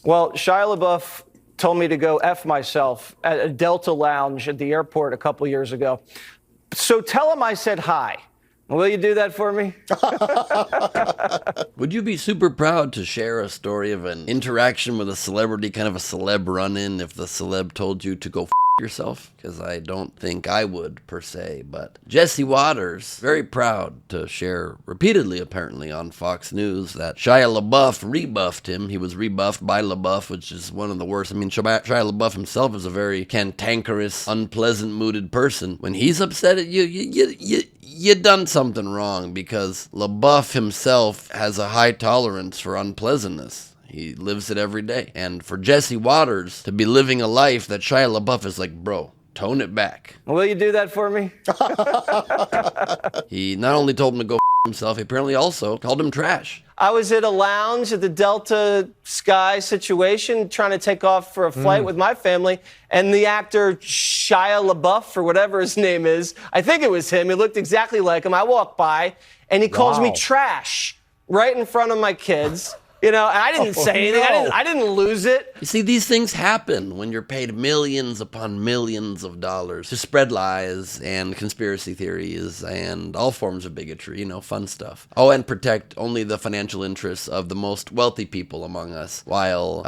Well, Shia LaBeouf told me to go F myself at a Delta lounge at the airport a couple years ago. So tell him I said hi. Will you do that for me? Would you be super proud to share a story of an interaction with a celebrity, kind of a celeb run-in, if the celeb told you to go yourself? Because I don't think I would, per se. But Jesse Waters, very proud to share repeatedly, apparently, on Fox News that Shia LaBeouf rebuffed him. He was rebuffed by LaBeouf, which is one of the worst. I mean, Shia LaBeouf himself is a very cantankerous, unpleasant-mooded person. When he's upset at you, you done something wrong, because LaBeouf himself has a high tolerance for unpleasantness. He lives it every day. And for Jesse Waters to be living a life that Shia LaBeouf is like, bro, tone it back. Will you do that for me? He not only told him to go himself, he apparently also called him trash. I was at a lounge at the Delta Sky situation, trying to take off for a flight with my family, and the actor Shia LaBeouf, or whatever his name is, I think it was him, he looked exactly like him. I walked by, and he calls me trash right in front of my kids. You know, and I didn't say anything. No. I didn't lose it. You see, these things happen when you're paid millions upon millions of dollars to spread lies and conspiracy theories and all forms of bigotry, you know, fun stuff. Oh, and protect only the financial interests of the most wealthy people among us, while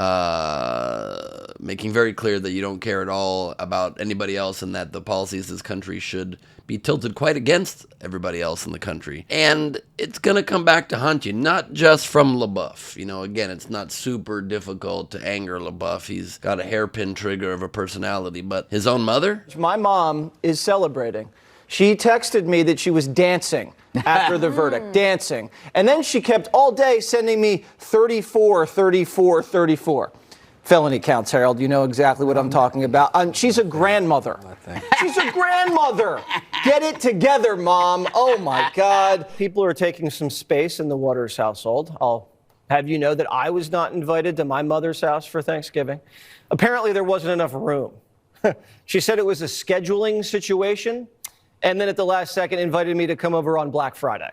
making very clear that you don't care at all about anybody else, and that the policies of this country should be tilted quite against everybody else in the country. And it's going to come back to haunt you, not just from LaBeouf. You know, again, it's not super difficult to anger LaBeouf. He's got a hairpin trigger of a personality, but his own mother? My mom is celebrating. She texted me that she was dancing after the verdict, dancing. And then she kept all day sending me 34, 34, 34. Felony counts, Harold. You know exactly what I'm talking about. She's a grandmother. She's a grandmother. Get it together, Mom. Oh, my God. People are taking some space in the Waters household. I'll have you know that I was not invited to my mother's house for Thanksgiving. Apparently, there wasn't enough room. She said it was a scheduling situation, and then at the last second invited me to come over on Black Friday.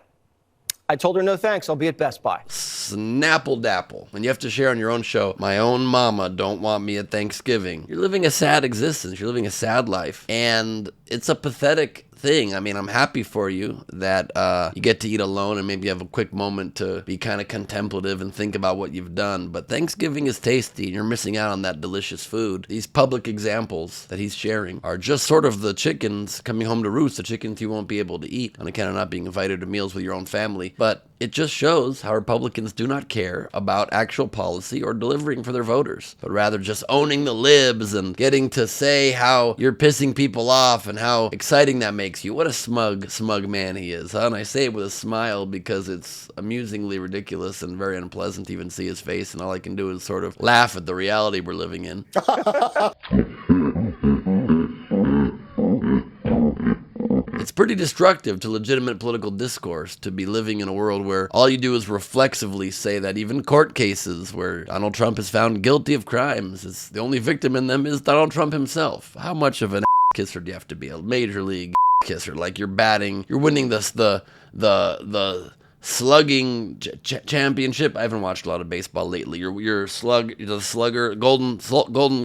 I told her no thanks, I'll be at Best Buy. Snapple dapple. When you have to share on your own show, my own mama don't want me at Thanksgiving. You're living a sad existence. You're living a sad life. And it's a pathetic thing. I mean, I'm happy for you that you get to eat alone and maybe have a quick moment to be kind of contemplative and think about what you've done. But Thanksgiving is tasty, and you're missing out on that delicious food. These public examples that he's sharing are just sort of the chickens coming home to roost, the chickens you won't be able to eat on account of not being invited to meals with your own family. But it just shows how Republicans do not care about actual policy or delivering for their voters, but rather just owning the libs and getting to say how you're pissing people off and how exciting that makes you. What a smug man he is, huh? And I say it with a smile because it's amusingly ridiculous and very unpleasant to even see his face, and all I can do is sort of laugh at the reality we're living in. It's pretty destructive to legitimate political discourse to be living in a world where all you do is reflexively say that even court cases where Donald Trump is found guilty of crimes, the only victim in them is Donald Trump himself. How much of an kisser do you have to be? A major league kisser, like you're winning the slugging championship. I haven't watched a lot of baseball lately. You're the slugger, golden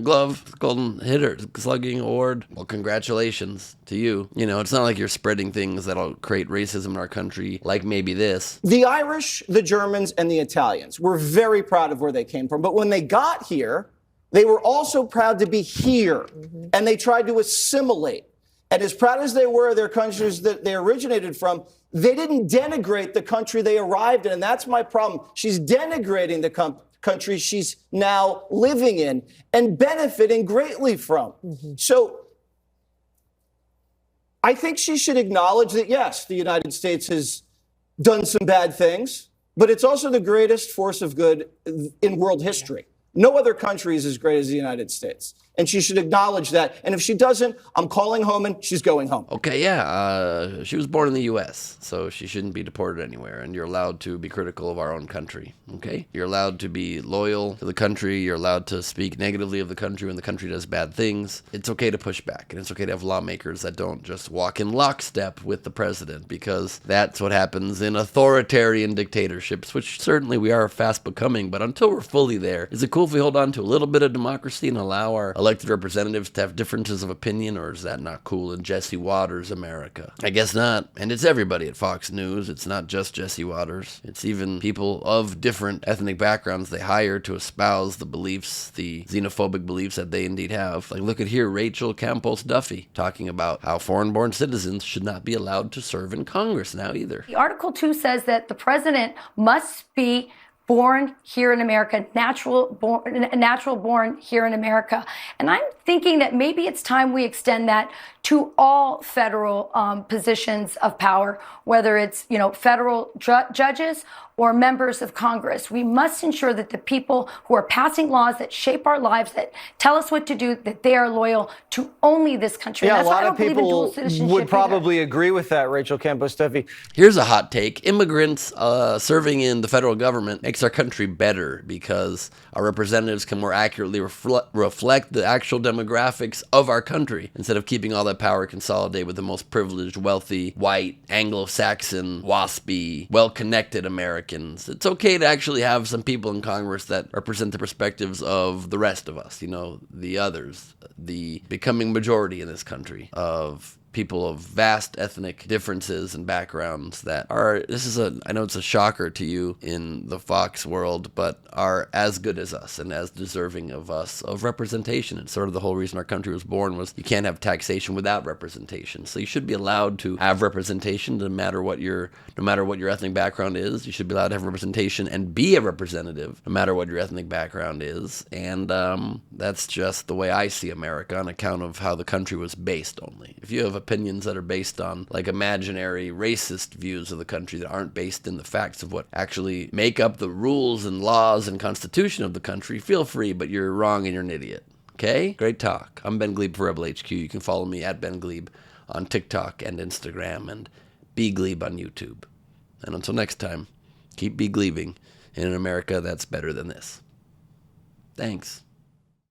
glove, golden hitter, slugging award. Well, congratulations to you. You know, it's not like you're spreading things that'll create racism in our country, like maybe this. The Irish, the Germans, and the Italians were very proud of where they came from. But when they got here, they were also proud to be here. And they tried to assimilate. And as proud as they were of their countries that they originated from, they didn't denigrate the country they arrived in. And that's my problem. She's denigrating the country she's now living in and benefiting greatly from. So I think she should acknowledge that, yes, the United States has done some bad things, but it's also the greatest force of good in world history. No other country is as great as the United States. And she should acknowledge that. And if she doesn't, I'm calling home and she's going home. Okay, yeah, she was born in the U.S., so she shouldn't be deported anywhere, and you're allowed to be critical of our own country, okay? You're allowed to be loyal to the country, you're allowed to speak negatively of the country when the country does bad things. It's okay to push back, and it's okay to have lawmakers that don't just walk in lockstep with the president, because that's what happens in authoritarian dictatorships, which certainly we are fast becoming, but until we're fully there, is it cool if we hold on to a little bit of democracy and allow our elected representatives to have differences of opinion, or is that not cool in Jesse Waters' America? I guess not. And it's everybody at Fox News. It's not just Jesse Waters. It's even people of different ethnic backgrounds they hire to espouse the beliefs, the xenophobic beliefs that they indeed have. Like, look at here, Rachel Campos Duffy talking about how foreign-born citizens should not be allowed to serve in Congress now either. The Article 2 says that the president must be born here in America, natural born here in America. And I'm thinking that maybe it's time we extend that to all federal positions of power, whether it's, federal judges or members of Congress. We must ensure that the people who are passing laws that shape our lives, that tell us what to do, that they are loyal to only this country. Yeah, and that's a why I lot don't of believe in dual people citizenship would either. probably agree with that, Rachel Campos Duffy. Here's a hot take. Immigrants serving in the federal government makes our country better because our representatives can more accurately reflect the actual demographics of our country instead of keeping all that power consolidated with the most privileged, wealthy, white, Anglo-Saxon, waspy, well-connected Americans. It's okay to actually have some people in Congress that represent the perspectives of the rest of us, the others, the becoming majority in this country of people of vast ethnic differences and backgrounds that are, I know it's a shocker to you in the Fox world, but are as good as us and as deserving of us of representation. It's sort of the whole reason our country was born was you can't have taxation without representation. So you should be allowed to have representation no matter what your ethnic background is. You should be allowed to have representation and be a representative no matter what your ethnic background is. And that's just the way I see America on account of how the country was based only. If you have opinions that are based on like imaginary racist views of the country that aren't based in the facts of what actually make up the rules and laws and constitution of the country, feel free, but you're wrong and you're an idiot. Okay? Great talk. I'm Ben Gleib for Rebel HQ. You can follow me at Ben Gleib on TikTok and Instagram and B Gleib on YouTube. And until next time, keep be Gleibing in an America that's better than this. Thanks.